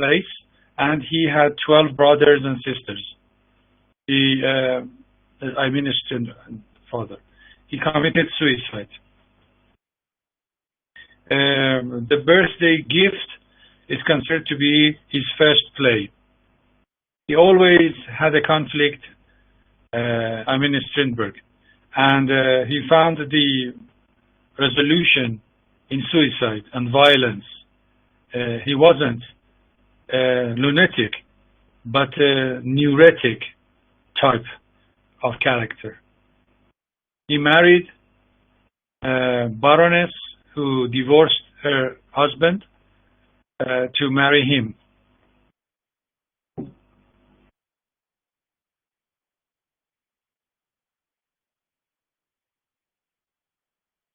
place, and he had 12 brothers and sisters. Father. He committed suicide. The birthday gift is considered to be his first play. He always had a conflict, Strindberg, and he found the resolution in suicide and violence. He wasn't lunatic, but a neurotic type of character. He married a baroness who divorced her husband to marry him.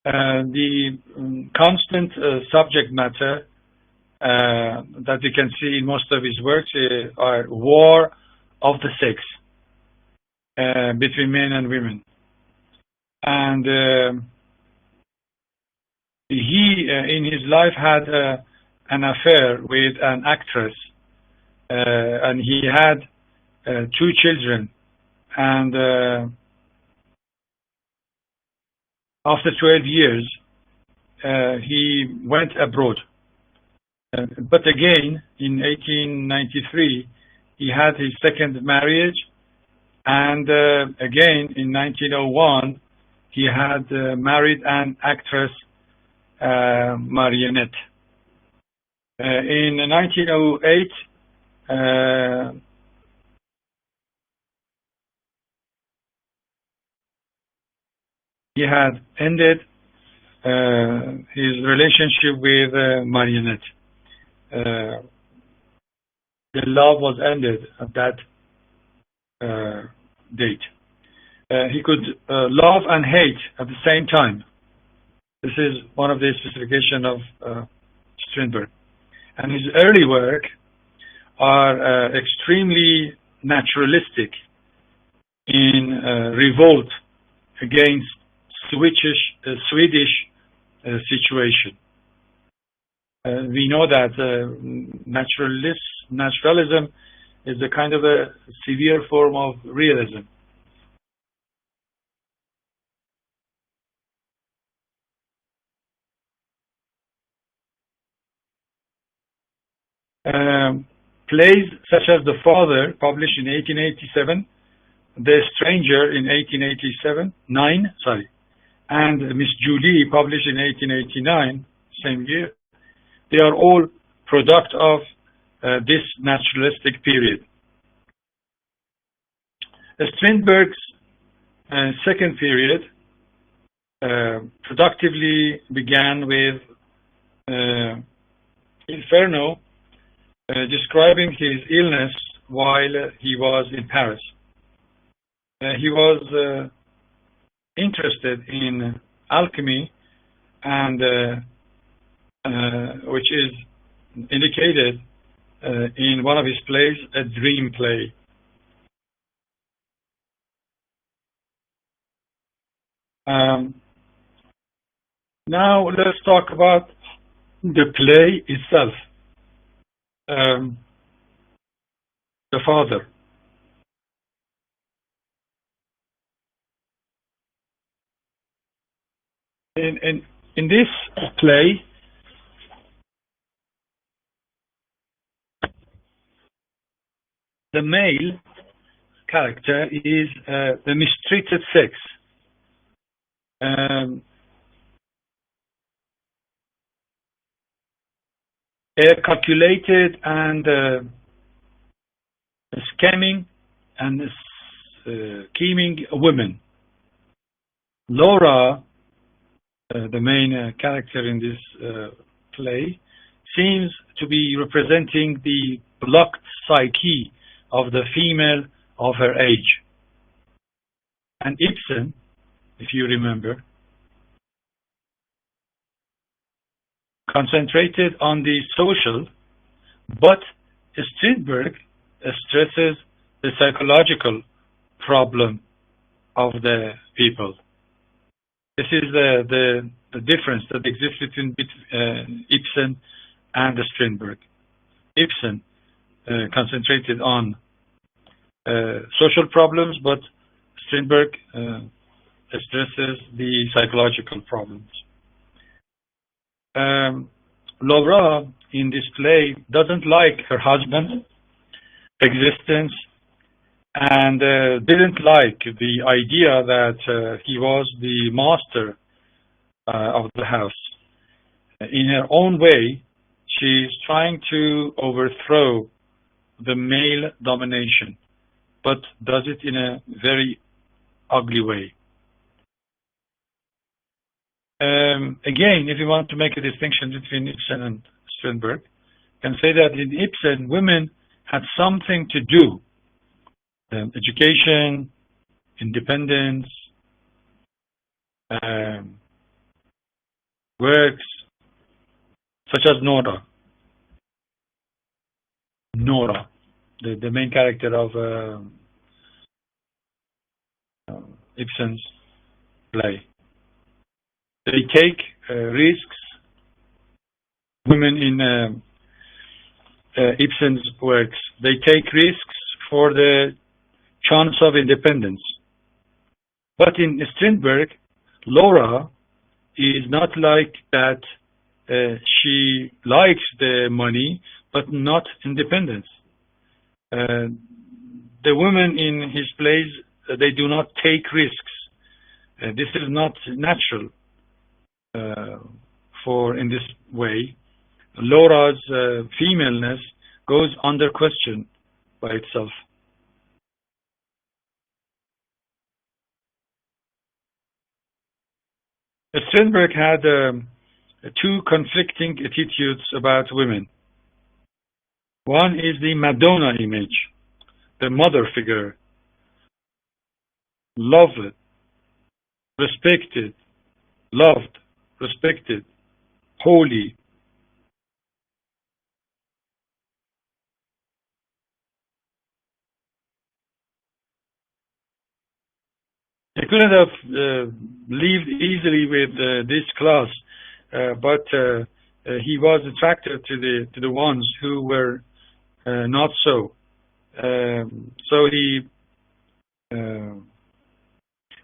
The constant subject matter that you can see in most of his works are war of the sex between men and women. And he, in his life, had an affair with an actress, and he had 2 children. And after 12 years, he went abroad. But again, in 1893, he had his second marriage, and again, in 1901, he had married an actress, Marionette. In 1908, he had ended his relationship with Marionette. The love was ended at that date. He could love and hate at the same time. This is one of the specifications of Strindberg. And his early work are extremely naturalistic in revolt against Swedish situation. We know that naturalism is a kind of a severe form of realism. Plays such as The Father, published in 1887, The Stranger in 1889, and Miss Julie, published in 1889, same year, they are all product of this naturalistic period. Strindberg's second period productively began with Inferno, describing his illness while he was in Paris. He was interested in alchemy, and which is indicated in one of his plays, a dream play. Now let's talk about the play itself. The Father. In this play, the male character is the mistreated sex. A calculated and scamming and scheming woman. Laura, the main character in this play, seems to be representing the blocked psyche of the female of her age. And Ibsen, if you remember, concentrated on the social, but Strindberg stresses the psychological problem of the people. This is the difference that exists between Ibsen and Strindberg. Ibsen concentrated on social problems, but Strindberg stresses the psychological problems. Laura in this play doesn't like her husband's existence and didn't like the idea that he was the master of the house. In her own way, she's trying to overthrow the male domination, but does it in a very ugly way. Again, if you want to make a distinction between Ibsen and Strindberg, you can say that in Ibsen, women had something to do. Education, independence, works, such as Nora. Nora, the main character of Ibsen's play. They take risks. Women in Ibsen's works, they take risks for the chance of independence. But in Strindberg, Laura is not like that. She likes the money, but not independence. The women in his plays, they do not take risks. This is not natural in this way. Laura's femaleness goes under question by itself. Strindberg had two conflicting attitudes about women. One is the Madonna image, the mother figure, loved, respected, loved, respected, holy. He couldn't have lived easily with this class, but he was attracted to the ones who were not so. So he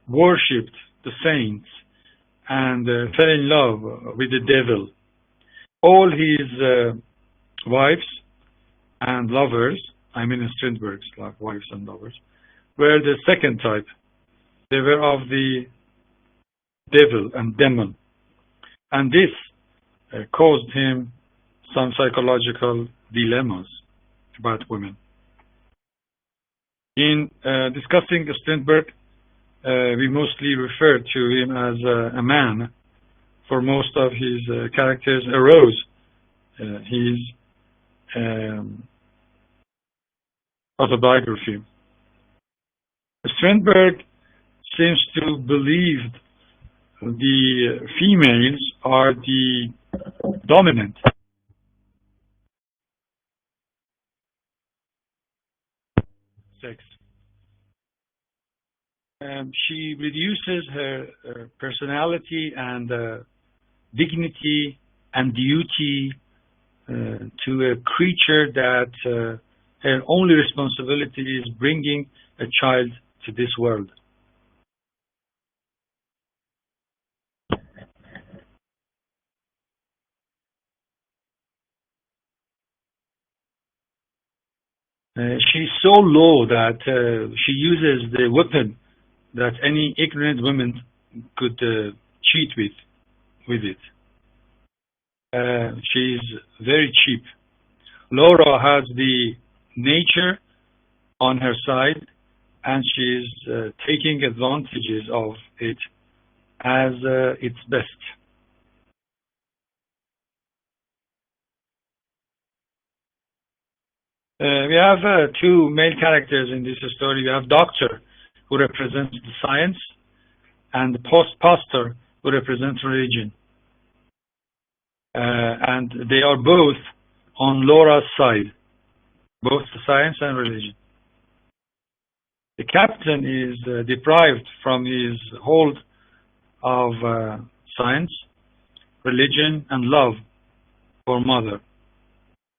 worshipped the saints and fell in love with the devil. All his wives and lovers, I mean Strindberg's wives and lovers, were the second type. They were of the devil and demon. And this caused him some psychological dilemmas about women. In discussing Strindberg, we mostly refer to him as a man, for most of his characters arose his autobiography. Strindberg seems to believe the females are the dominant sex. She reduces her personality and dignity and duty to a creature that her only responsibility is bringing a child to this world. She's so low that she uses the weapon that any ignorant woman could cheat with it. She's very cheap. Laura has the nature on her side, and she's taking advantages of it as its best. We have two male characters in this story. We have Doctor, who represents the science, and the Pastor, who represents religion. And they are both on Laura's side, both the science and religion. The captain is deprived from his hold of science, religion, and love for mother.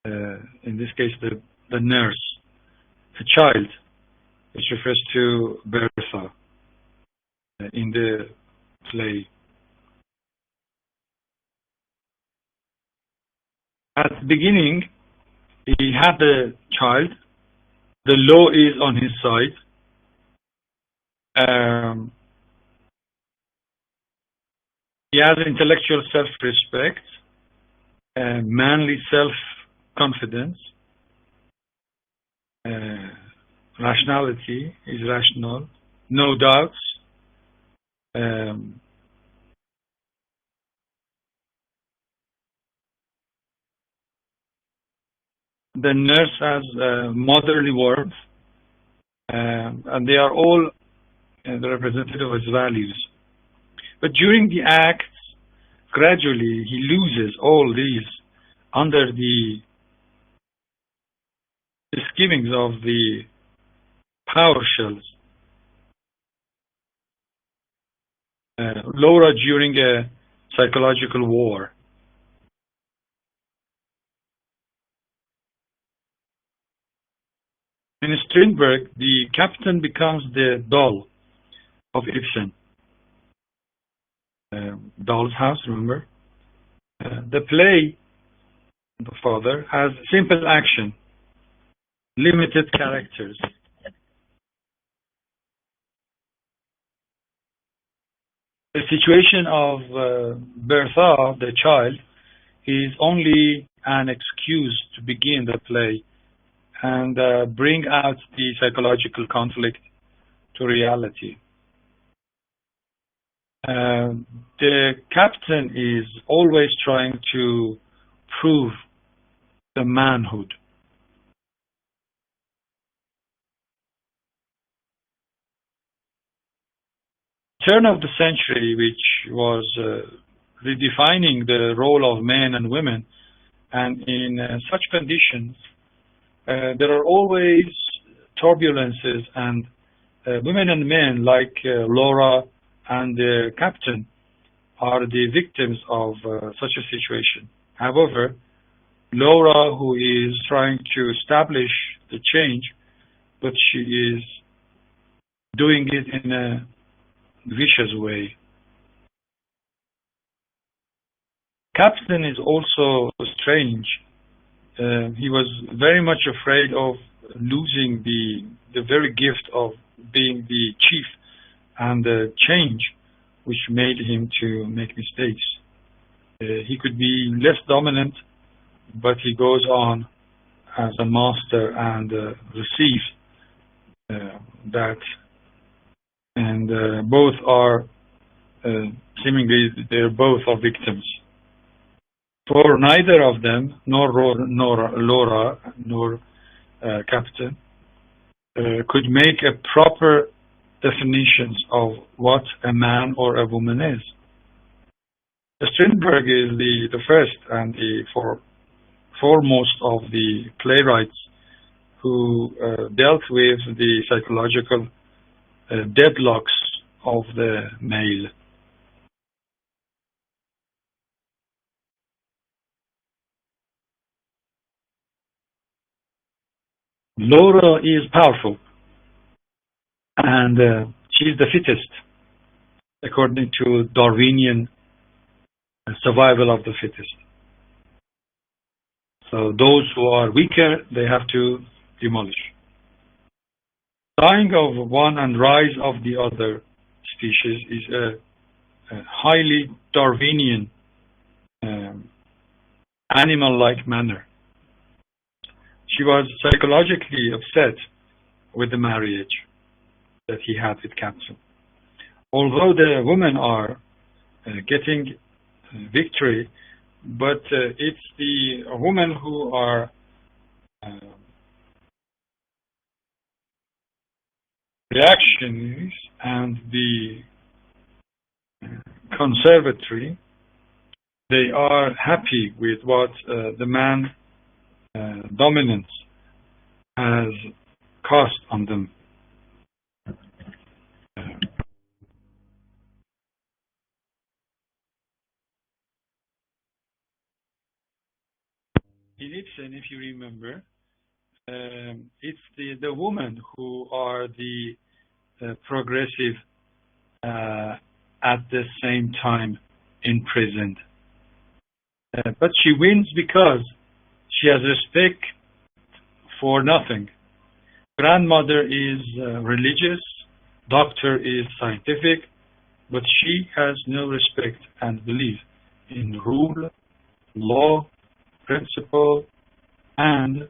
In this case, the the nurse, a child, which refers to Bertha in the play. At the beginning, he had the child. The law is on his side. He has intellectual self-respect, manly self-confidence, rationality is rational, no doubts. The nurse has motherly warmth, and they are all the representative of his values. But during the acts, gradually he loses all these under the misgivings of the power shells. Laura during a psychological war. In Strindberg, the captain becomes the doll of Ibsen. Doll's House, remember? The play, The Father, has simple action, limited characters. The situation of Bertha, the child, is only an excuse to begin the play and bring out the psychological conflict to reality. The captain is always trying to prove the manhood. Turn of the century, which was redefining the role of men and women, and in such conditions, there are always turbulences, and women and men like Laura and the captain are the victims of such a situation. However, Laura, who is trying to establish the change, but she is doing it in a vicious way. Captain is also strange. He was very much afraid of losing the very gift of being the chief and the change which made him to make mistakes. He could be less dominant, but he goes on as a master and receives that, and both are seemingly they're both are victims. For neither of them, nor Laura, nor Captain, could make a proper definitions of what a man or a woman is. Strindberg is the first and the foremost of the playwrights who dealt with the psychological deadlocks of the male. Laura is powerful, and she's the fittest, according to Darwinian survival of the fittest. So those who are weaker, they have to demolish. Dying of one and rise of the other species is a highly Darwinian animal-like manner. She was psychologically upset with the marriage that he had with Captain. Although the women are getting victory, but it's the women who are reactionaries and the conservatory. They are happy with what the man dominance has cost on them. In Ibsen, if you remember, It's the women who are the progressive at the same time imprisoned. But she wins because she has respect for nothing. Grandmother is religious, doctor is scientific, but she has no respect and belief in rule, law, principle, and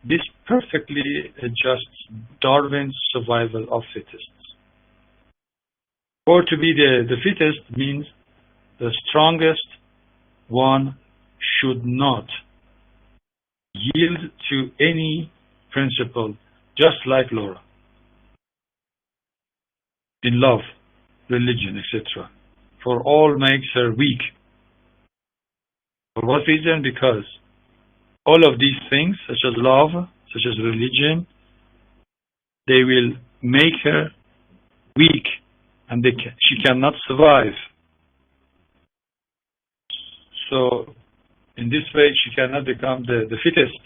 this perfectly adjusts Darwin's survival of fittest. For to be the fittest means the strongest one should not yield to any principle, just like Laura, in love, religion, etc. For all makes her weak. For what reason? Because all of these things, such as love, such as religion, they will make her weak, and she cannot survive. So, in this way, she cannot become the fittest.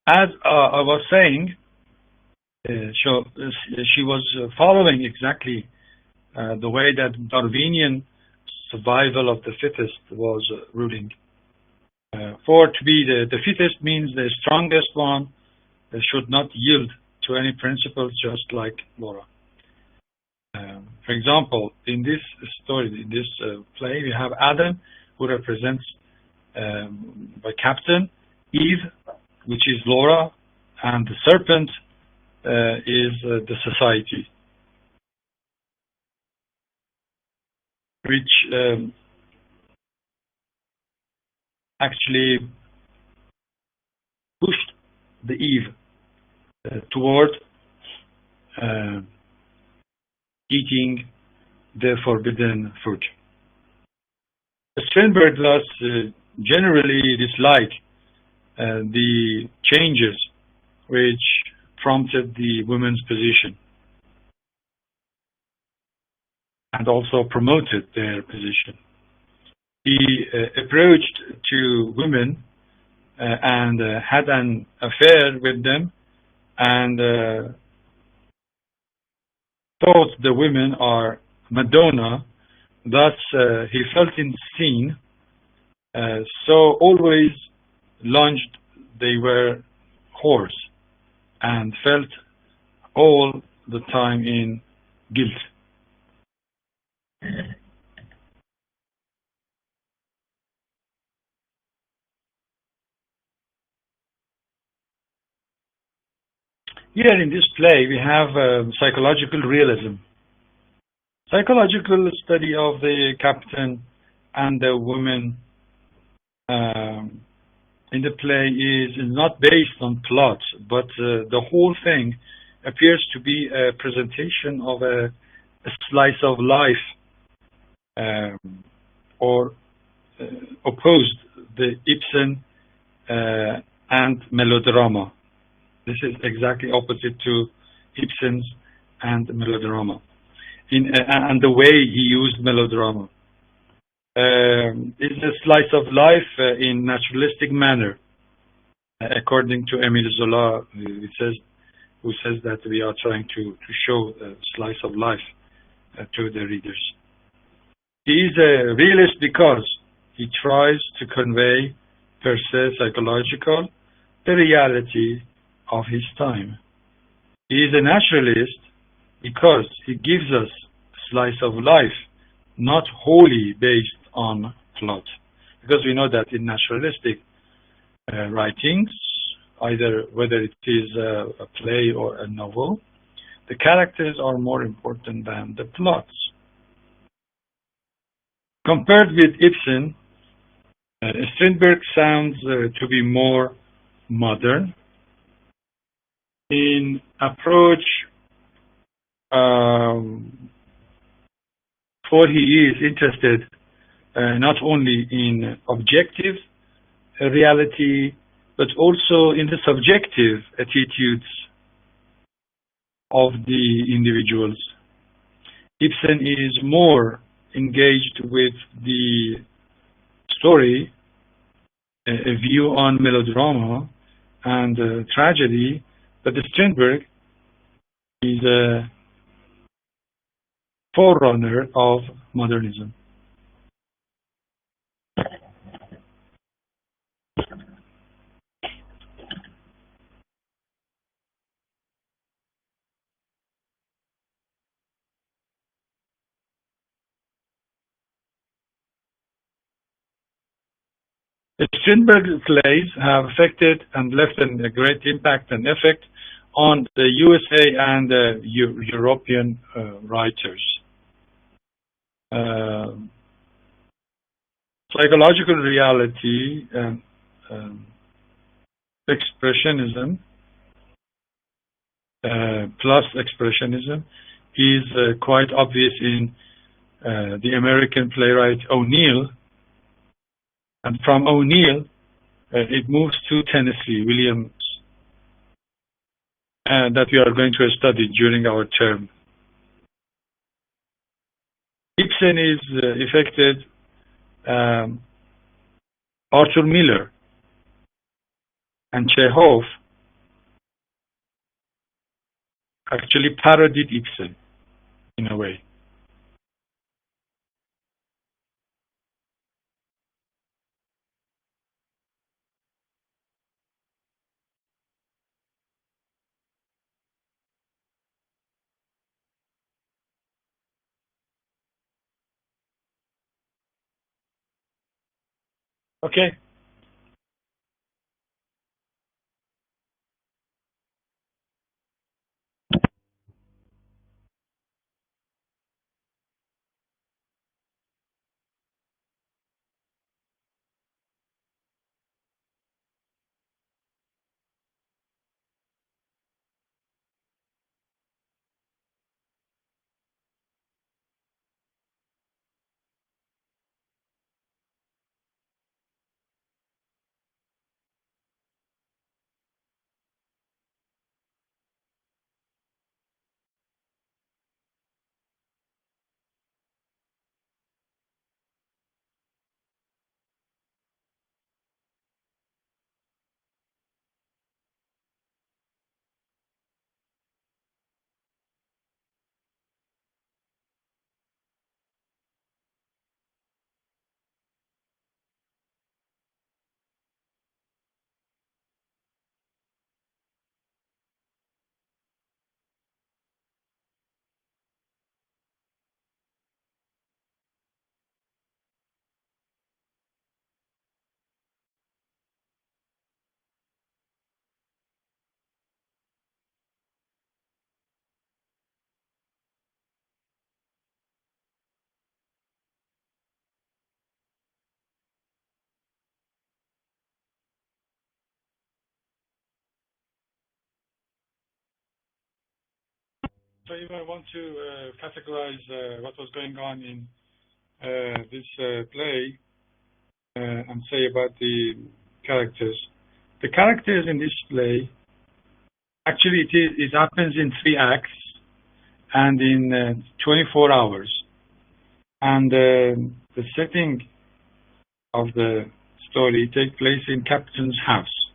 As I was saying, she was following exactly the way that Darwinian survival of the fittest was ruling. For to be the fittest means the strongest one should not yield to any principles, just like Laura. For example, in this story, in this play, we have Adam, who represents by Captain, Eve, which is Laura, and the serpent is the society, which actually pushed the Eve toward eating the forbidden fruit. Strindberg thus generally dislike the changes which prompted the women's position and also promoted their position. He approached to women and had an affair with them and thought the women are Madonna. Thus he felt in sin, so always lunged they were whores and felt all the time in guilt. Here in this play we have psychological realism. Psychological study of the captain and the woman in the play is not based on plot, but the whole thing appears to be a presentation of a slice of life, or opposed the Ibsen and melodrama. This is exactly opposite to Ibsen's and melodrama, and the way he used melodrama. It's a slice of life in naturalistic manner, according to Émile Zola, who says that we are trying to show a slice of life to the readers. He is a realist because he tries to convey, per se psychological, the reality of his time. He is a naturalist because he gives us a slice of life, not wholly based on plot. Because we know that in naturalistic, writings, either whether it is a play or a novel, the characters are more important than the plots. Compared with Ibsen, Strindberg sounds to be more modern in approach, for he is interested not only in objective reality, but also in the subjective attitudes of the individuals. Ibsen is more engaged with the story, a view on melodrama and tragedy, but Strindberg is a forerunner of modernism. Strindberg's plays have affected and left a great impact and effect on the USA and European writers. Psychological reality and expressionism plus expressionism is quite obvious in the American playwright O'Neill, and from O'Neill it moves to Tennessee Williams that we are going to study during our term. Ibsen is affected. Arthur Miller and Chekhov actually parodied Ibsen in a way. Okay. So if I want to categorize what was going on in this play and say about the characters. The characters in this play, actually it happens in 3 acts and in 24 hours. And the setting of the story takes place in Captain's house.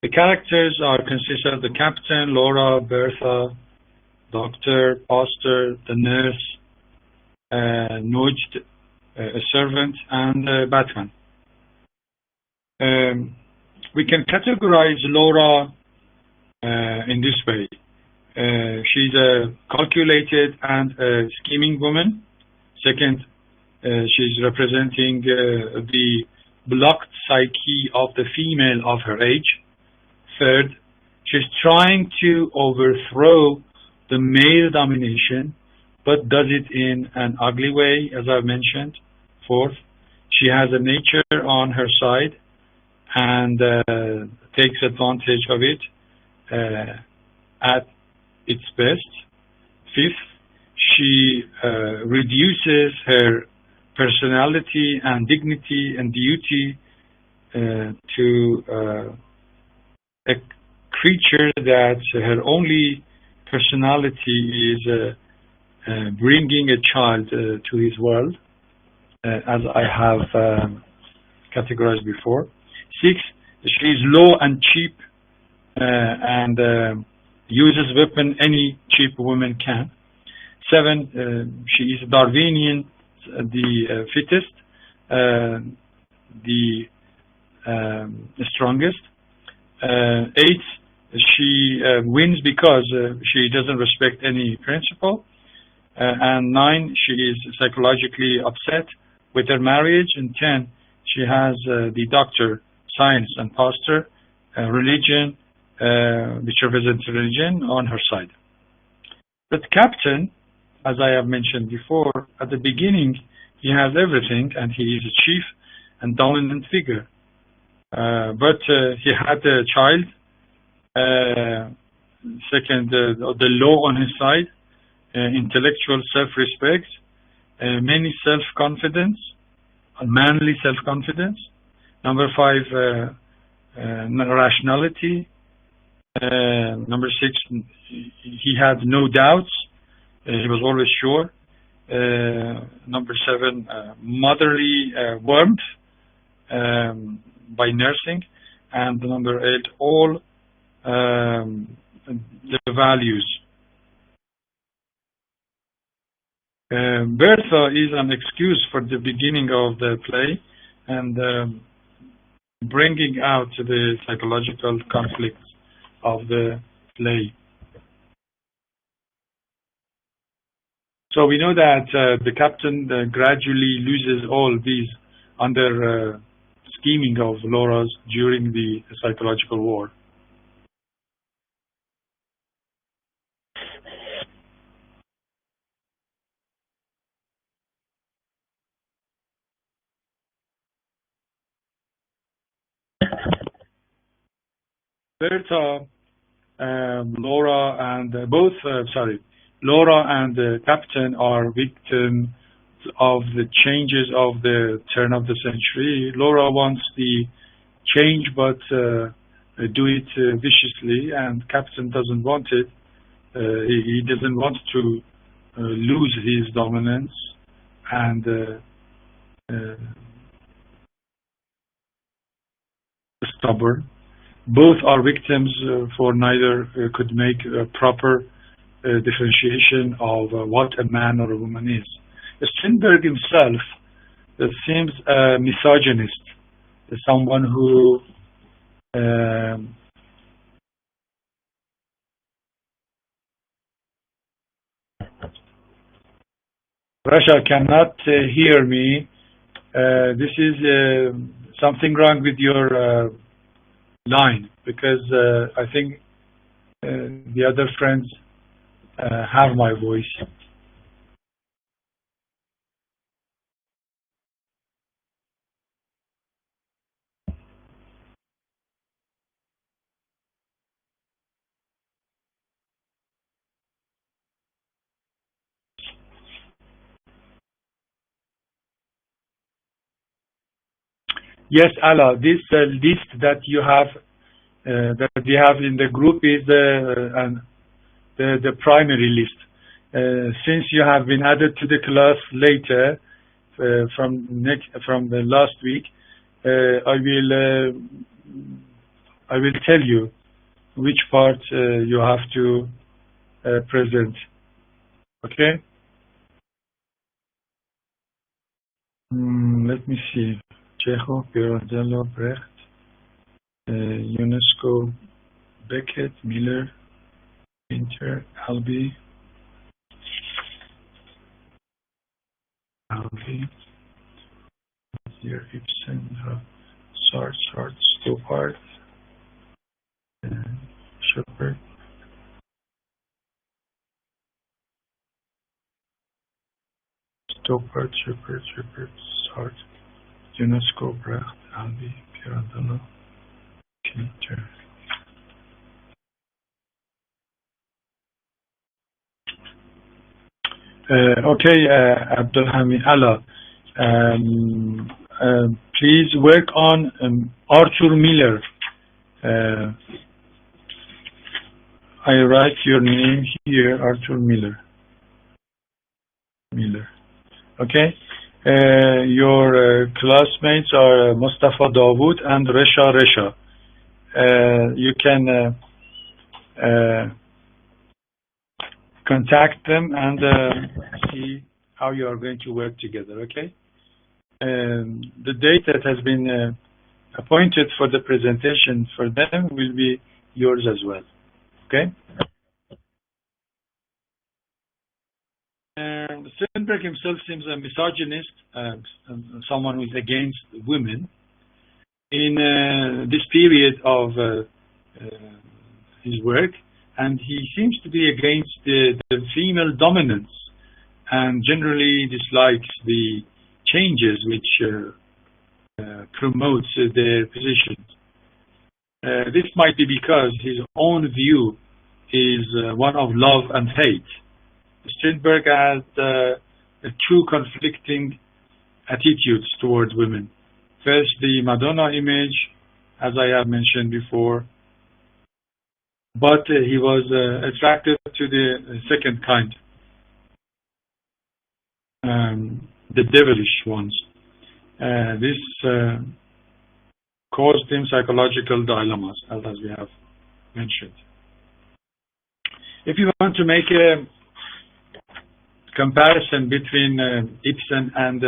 The characters consist of the Captain, Laura, Bertha, Doctor, Pastor, the nurse, Nojd, a servant, and Batman. We can categorize Laura in this way. She's a calculated and scheming woman. Second, she's representing the blocked psyche of the female of her age. Third, she's trying to overthrow the male domination, but does it in an ugly way, as I've mentioned. Fourth, she has a nature on her side and takes advantage of it at its best. Fifth, she reduces her personality and dignity and beauty to a creature that her only personality is bringing a child to his world, as I have categorized before. Six, she is low and cheap and uses weapon any cheap woman can. Seven, she is Darwinian, the fittest, the strongest. Eight, she wins because she doesn't respect any principle. And nine, she is psychologically upset with her marriage. And 10, she has the doctor, science, and pastor, religion, which represents religion, on her side. But captain, as I have mentioned before, at the beginning, he has everything, and he is a chief and dominant figure. But he had a child, second, the law on his side, intellectual self-respect, many self-confidence, manly self-confidence. Number 5, rationality. Number 6, he had no doubts. He was always sure. Number 7, motherly warmth by nursing. And number 8, all the values. Bertha is an excuse for the beginning of the play and bringing out the psychological conflicts of the play. So we know that the captain gradually loses all these under scheming of Laura's during the psychological war. Bertha, Laura, and Laura and the captain are victims of the changes of the turn of the century. Laura wants the change, but do it viciously, and captain doesn't want it. He doesn't want to lose his dominance and stubborn. Both are victims, for neither could make a proper differentiation of what a man or a woman is. Strindberg himself seems a misogynist, someone who Rasha cannot hear me. This is something wrong with your line, because I think the other friends have my voice. Yes, Allah, this list that you have in the group is the primary list. Since you have been added to the class later from the last week, I will tell you which part you have to present. Okay? Let me see. Chekhov, Pirandello, Brecht, UNESCO, Beckett, Miller, Pinter, Albee, Ibsen, Sartre, Stoppard, Shepard. Stoppard, Shepard, Sartre, UNESCO, Brecht, Albi, Pirandello, Peter. Okay, Abdulhamid Allah. Please work on Arthur Miller. I write your name here, Arthur Miller. Okay. Your classmates are Mustafa Dawood and Resha. You can contact them and see how you are going to work together. Okay. The date that has been appointed for the presentation for them will be yours as well. Okay. Strindberg himself seems a misogynist, someone who is against women. In this period of his work, and he seems to be against the female dominance and generally dislikes the changes which promotes their positions. This might be because his own view is one of love and hate. Strindberg has two conflicting attitudes towards women. First, the Madonna image, as I have mentioned before, but he was attracted to the second kind, the devilish ones. This caused him psychological dilemmas, as we have mentioned. If you want to make a comparison between Ibsen and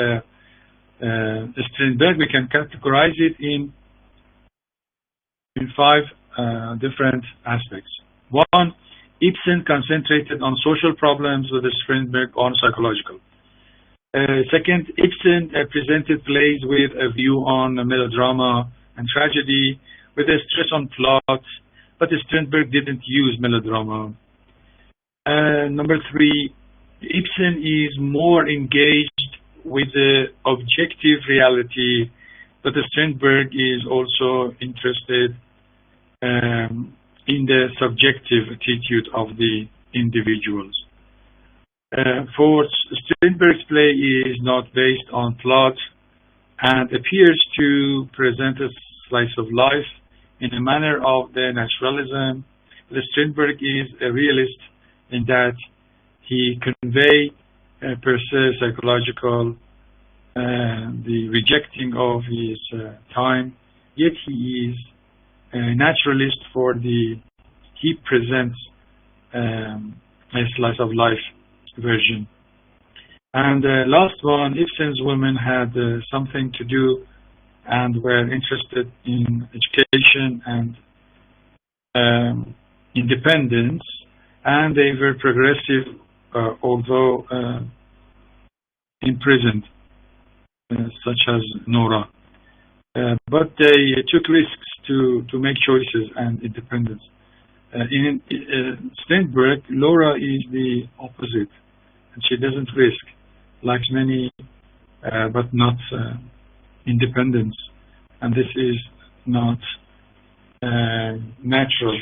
Strindberg, we can categorize it in five different aspects. One, Ibsen concentrated on social problems, with Strindberg on psychological. Second, Ibsen presented plays with a view on melodrama and tragedy, with a stress on plot, but Strindberg didn't use melodrama. Number three, Ibsen is more engaged with the objective reality, but Strindberg is also interested in the subjective attitude of the individuals. Fourth, Strindberg's play is not based on plot and appears to present a slice of life in a manner of the naturalism. Strindberg is a realist in that he conveys per se psychological the rejecting of his time, yet he is a naturalist for he presents a slice of life version. And last one, Ibsen's women had something to do and were interested in education and independence, and they were progressive, although imprisoned, such as Nora. But they took risks to make choices and independence. In Strindberg, Laura is the opposite, and she doesn't risk, likes many, but not independence, and this is not natural.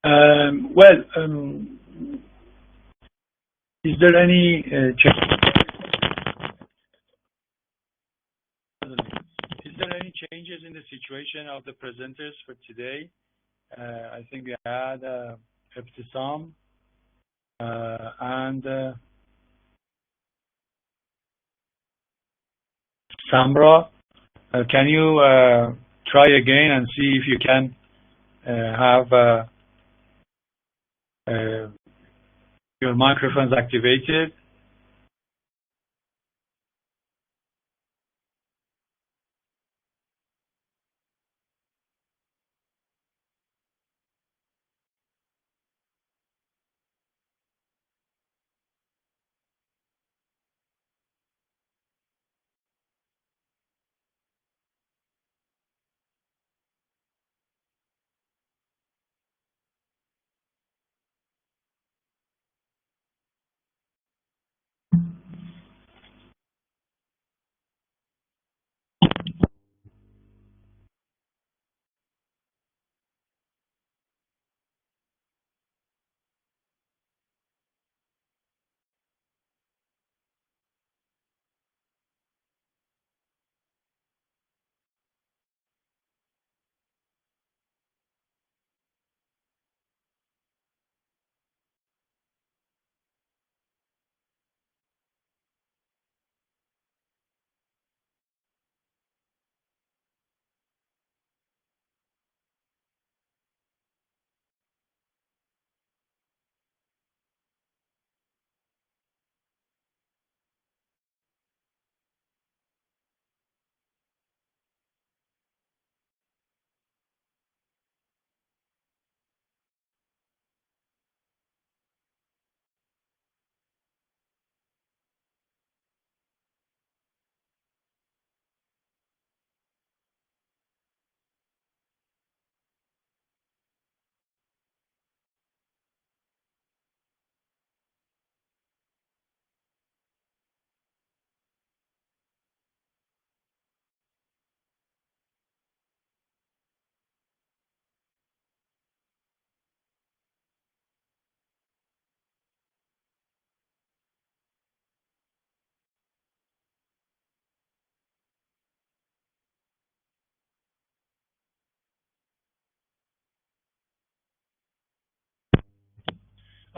Well, is there any is there any changes in the situation of the presenters for today? I think we had Ibtisam and Samra. Can you try again and see if you can have uh, your microphones activated?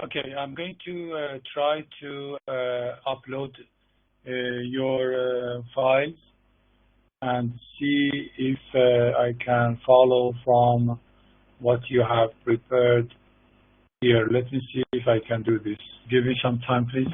Okay, I'm going to try to upload your files and see if I can follow from what you have prepared here. Let me see if I can do this. Give me some time, please.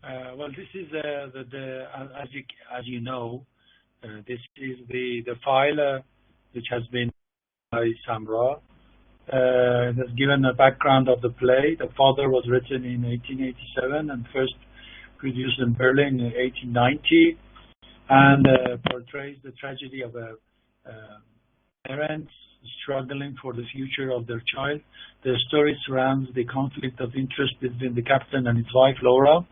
Well, this is as you know, this is the file which has been by Samra. It has given a background of the play. The Father was written in 1887 and first produced in Berlin in 1890, and portrays the tragedy of a parents struggling for the future of their child. The story surrounds the conflict of interest between the captain and his wife, Laura.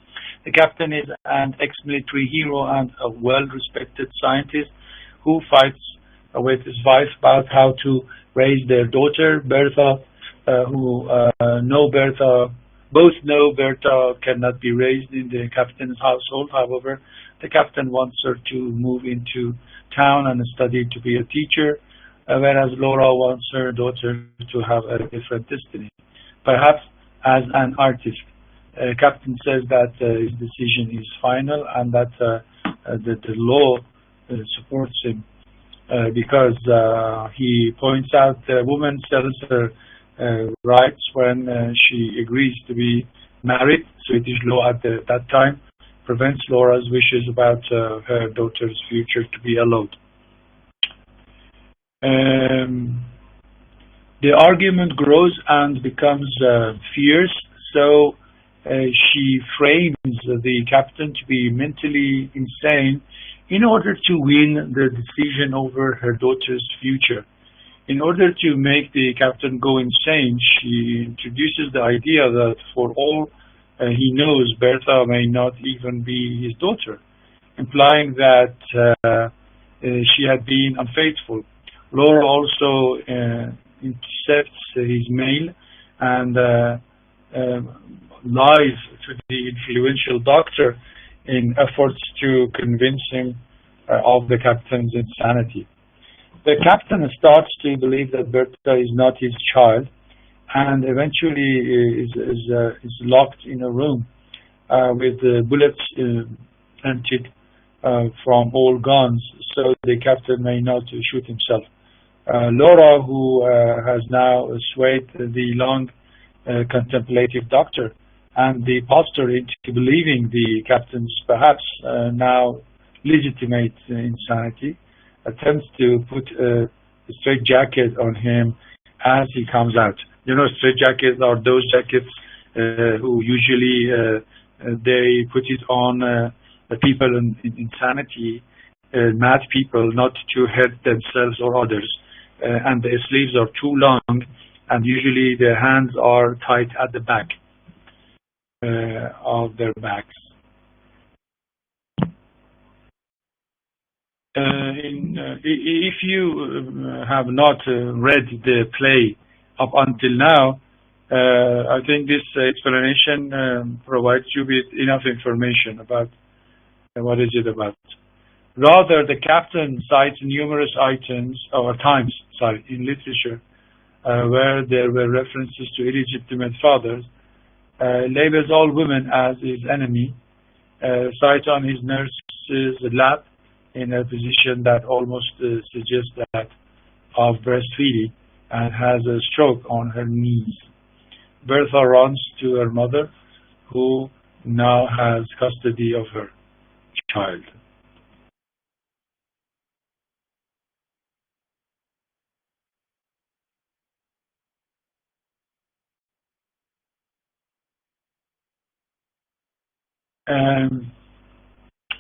The captain is an ex-military hero and a well-respected scientist who fights with his wife about how to raise their daughter, Bertha, both know Bertha cannot be raised in the captain's household. However, the captain wants her to move into town and study to be a teacher, whereas Laura wants her daughter to have a different destiny, perhaps as an artist. Captain says that his decision is final and that the law supports him because he points out the woman sells her rights when she agrees to be married. Swedish law at that time prevents Laura's wishes about her daughter's future to be allowed. The argument grows and becomes fierce, so she frames the captain to be mentally insane in order to win the decision over her daughter's future. In order to make the captain go insane, she introduces the idea that for all he knows, Bertha may not even be his daughter, implying that she had been unfaithful. Laura also intercepts his mail and lies to the influential doctor in efforts to convince him of the captain's insanity. The captain starts to believe that Bertha is not his child, and eventually is locked in a room with bullets emptied from all guns, so the captain may not shoot himself. Laura, who has now swayed the long contemplative doctor and the pastor into believing the captain's perhaps now legitimate insanity, attempts to put a straitjacket on him as he comes out. You know, straitjackets are those jackets who usually they put it on the people in insanity, mad people, not to hurt themselves or others. And the sleeves are too long, and usually their hands are tied at the back of their backs. If you have not read the play up until now, I think this explanation provides you with enough information about what is it about. Rather, the captain cites numerous times in literature where there were references to illegitimate fathers, labels all women as his enemy, cites on his nurse's lap in a position that almost suggests that of breastfeeding, and has a stroke on her knees. Bertha runs to her mother, who now has custody of her child.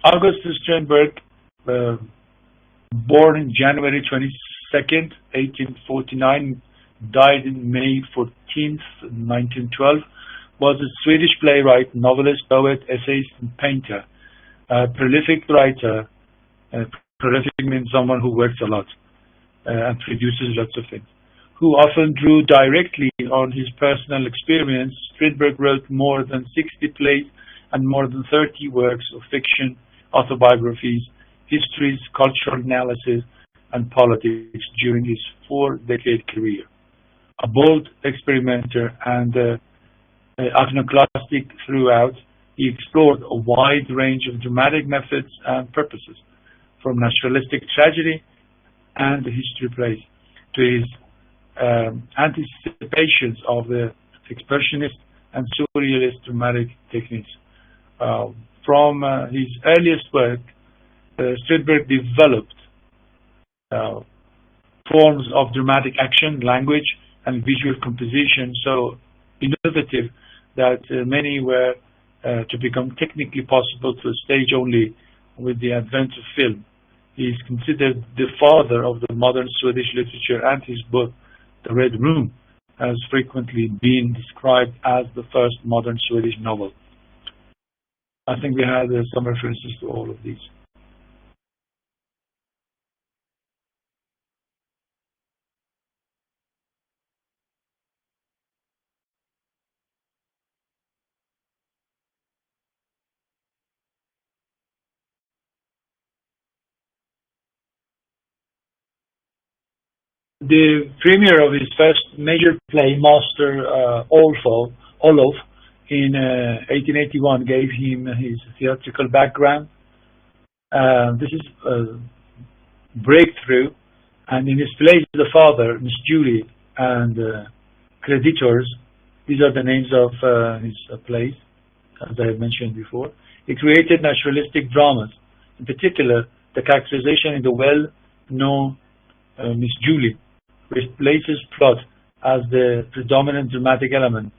August Strindberg, born in January 22nd, 1849, died in May 14th, 1912, was a Swedish playwright, novelist, poet, essayist, and painter. A prolific writer. Prolific means someone who works a lot and produces lots of things. Who often drew directly on his personal experience. Strindberg wrote more than 60 plays and more than 30 works of fiction, autobiographies, histories, cultural analysis, and politics during his 4-decade career. A bold experimenter and iconoclastic throughout, he explored a wide range of dramatic methods and purposes, from naturalistic tragedy and history plays to his anticipations of the expressionist and surrealist dramatic techniques. From his earliest work, Strindberg developed forms of dramatic action, language, and visual composition so innovative that many were to become technically possible to stage only with the advent of film. He is considered the father of the modern Swedish literature, and his book, The Red Room, has frequently been described as the first modern Swedish novel. I think we had some references to all of these. The premiere of his first major play, Master Olof, in 1881 gave him his theatrical background. This is a breakthrough, and in his plays, The Father, Miss Julie, and Creditors, these are the names of his plays, as I have mentioned before. He created naturalistic dramas, in particular, the characterization in the well-known Miss Julie replaces plot as the predominant dramatic element,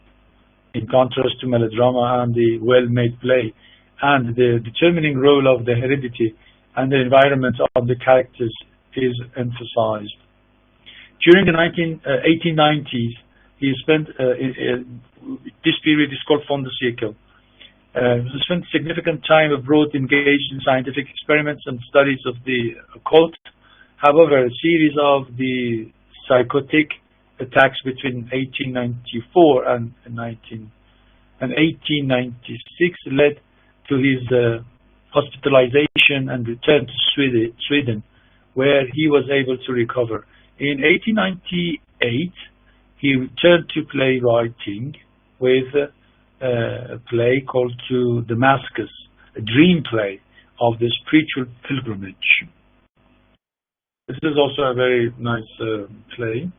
in contrast to melodrama and the well-made play, and the determining role of the heredity and the environment of the characters is emphasized. During the 1890s, he spent, this period is called Fond de siècle. He spent significant time abroad engaged in scientific experiments and studies of the occult. However, a series of the psychotic attacks between 1894 and 1896 led to his hospitalization and return to Sweden, where he was able to recover. In 1898, he returned to playwriting with a play called To Damascus, a dream play of the spiritual pilgrimage. This is also a very nice play.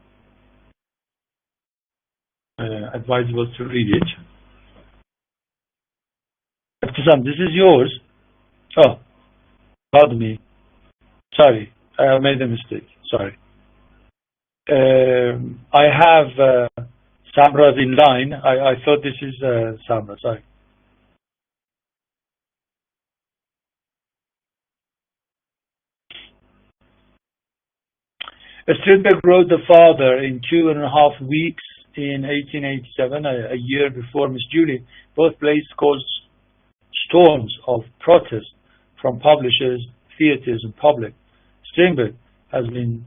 Advisable to read it. This is yours. Oh, pardon me. Sorry, I made a mistake. Sorry. I have Samra's in line. I thought this is Samra. Sorry. Strindberg wrote The Father in 2.5 weeks in 1887, a year before Miss Julie. Both plays caused storms of protest from publishers, theaters, and public. Strindberg has been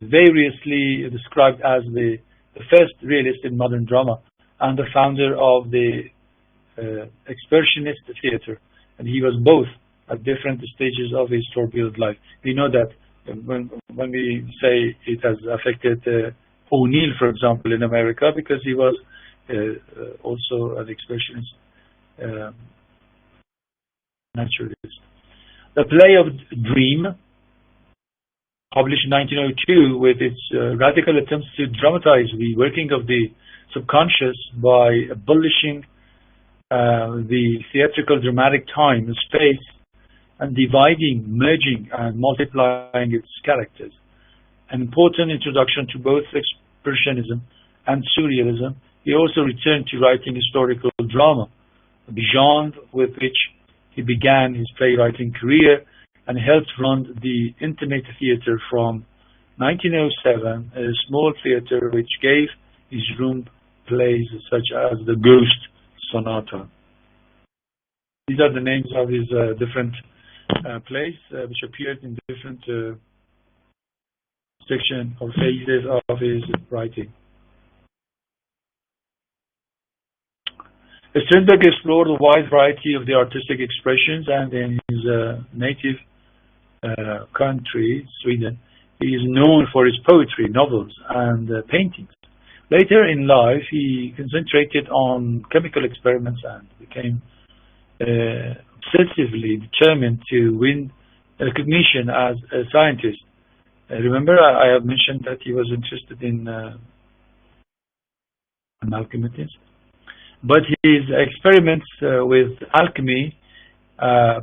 variously described as the first realist in modern drama and the founder of the expressionist theater, and he was both at different stages of his turbulent life. We know that when we say it has affected O'Neill, for example, in America, because he was also an expressionist naturalist. The play of Dream, published in 1902, with its radical attempts to dramatize the working of the subconscious by abolishing the theatrical dramatic time and space and dividing, merging, and multiplying its characters. An important introduction to both expressionism and surrealism. He also returned to writing historical drama, the genre with which he began his playwriting career, and helped run the Intimate Theatre from 1907, a small theatre which gave his room plays such as The Ghost Sonata. These are the names of his different plays which appeared in different sections or phases of his writing. Strindberg explored a wide variety of the artistic expressions, and in his native country, Sweden, he is known for his poetry, novels, and paintings. Later in life, he concentrated on chemical experiments and became obsessively determined to win recognition as a scientist. Remember, I have mentioned that he was interested in mathematics. But his experiments with alchemy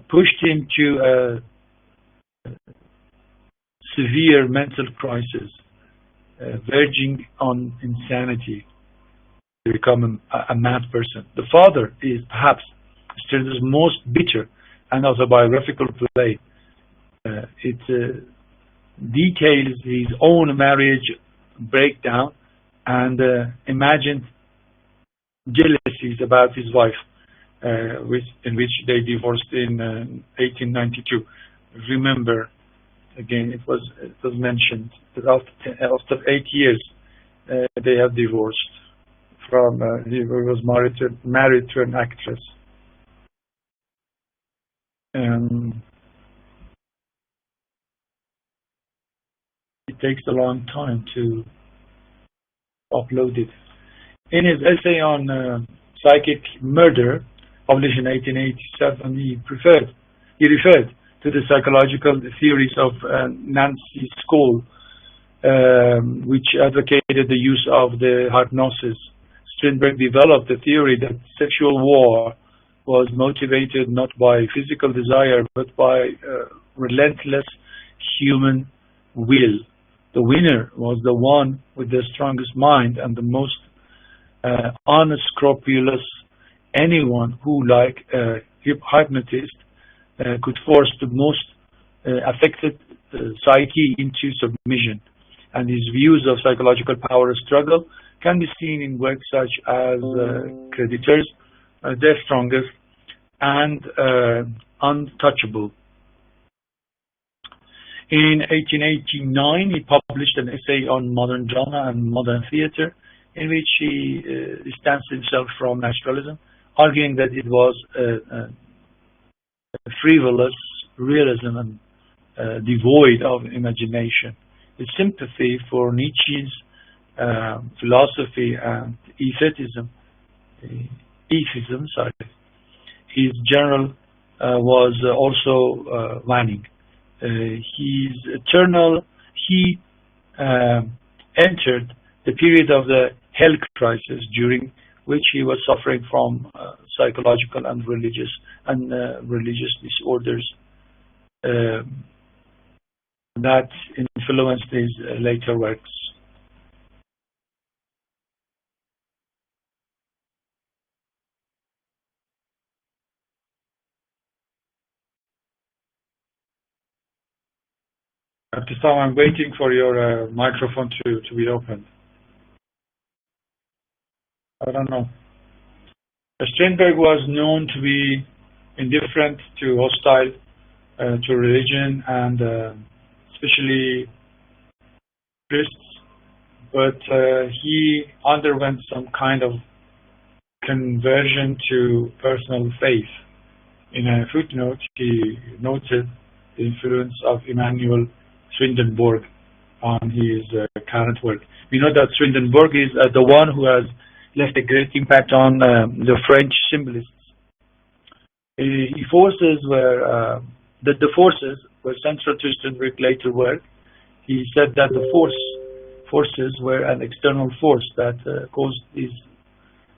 pushed him to a severe mental crisis, verging on insanity, to become a mad person. The Father is perhaps Stern's most bitter and autobiographical play. It details his own marriage breakdown and imagined jealousies about his wife, in which they divorced in 1892. Remember, again, it was mentioned that after 8 years they have divorced. From he was married to an actress. It takes a long time to upload it. In his essay on psychic murder, published in 1887, he referred to the psychological theories of Nancy Skoll, which advocated the use of the hypnosis. Strindberg developed the theory that sexual war was motivated not by physical desire, but by relentless human will. The winner was the one with the strongest mind and the most unscrupulous. Anyone who, like a hypnotist, could force the most affected psyche into submission. And his views of psychological power struggle can be seen in works such as Creditors, Their Strongest, and Untouchable. In 1889, he published an essay on modern drama and modern theater, in which he distanced himself from naturalism, arguing that it was a frivolous realism and devoid of imagination. His sympathy for Nietzsche's philosophy and atheism, his journal was also waning. He entered the period of the health crisis, during which he was suffering from psychological and religious disorders that influenced his later works. At this time, I'm waiting for your microphone to be opened. I don't know. Strindberg was known to be indifferent to hostile to religion and especially priests, but he underwent some kind of conversion to personal faith. In a footnote, he noted the influence of Emanuel Swedenborg on his current work. We know that Swedenborg is the one who has left a great impact on the French symbolists. The forces were central to Strindberg's later work. He said that the forces were an external force that caused his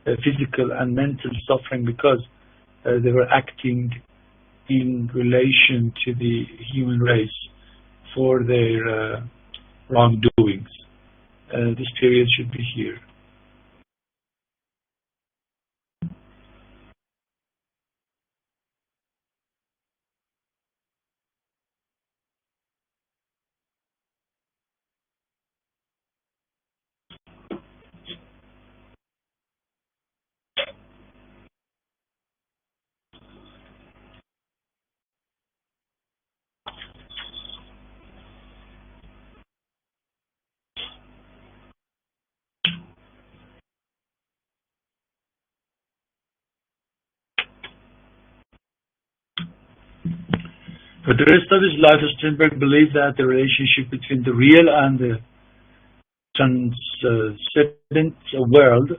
physical and mental suffering because they were acting in relation to the human race for their wrongdoings. This period should be here. For the rest of his life, Strindberg believed that the relationship between the real and the transcendent world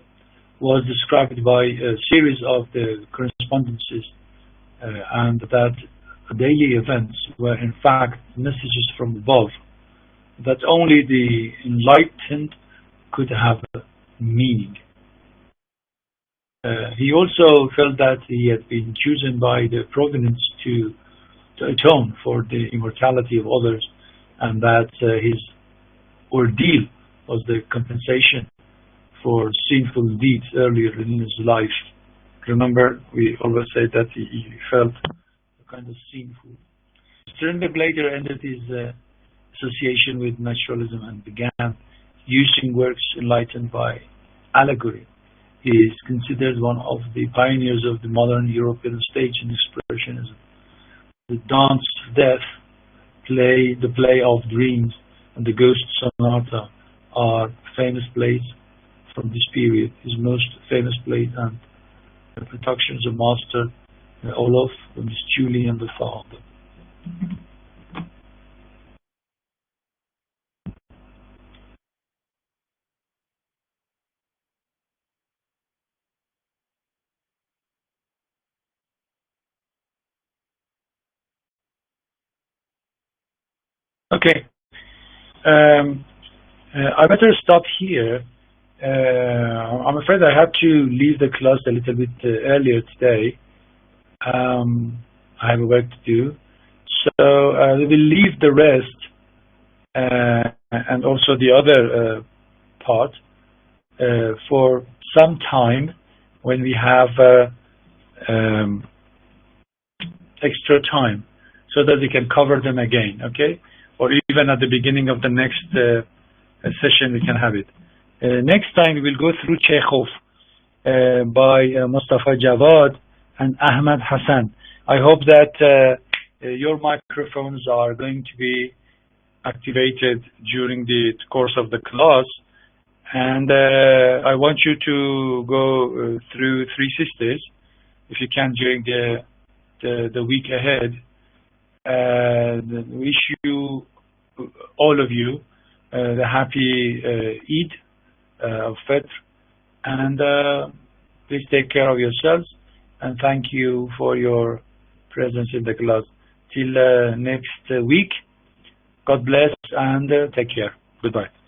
was described by a series of the correspondences, and that daily events were in fact messages from above, that only the enlightened could have meaning. He also felt that he had been chosen by the providence to atone for the immortality of others, and that his ordeal was the compensation for sinful deeds earlier in his life. Remember, we always say that he felt kind of sinful. Strindberg later ended his association with naturalism and began using works enlightened by allegory. He is considered one of the pioneers of the modern European stage in expressionism. The Dance of Death, the Play of Dreams, and the Ghost Sonata are famous plays from this period. His most famous plays and the productions of Master Olaf, Miss Julie, and the Father. Okay, I better stop here. I'm afraid I have to leave the class a little bit earlier today. I have work to do, so we will leave the rest and also the other part for some time when we have extra time, so that we can cover them again, okay? Or even at the beginning of the next session we can have it. Next time we will go through Chekhov by Mustafa Jawad and Ahmad Hassan. I hope that your microphones are going to be activated during the course of the class, and I want you to go through Three Sisters if you can during the week ahead. Wish you, all of you, the happy Eid of Fitr, and please take care of yourselves, and thank you for your presence in the class. Till next week, God bless, and take care. Goodbye.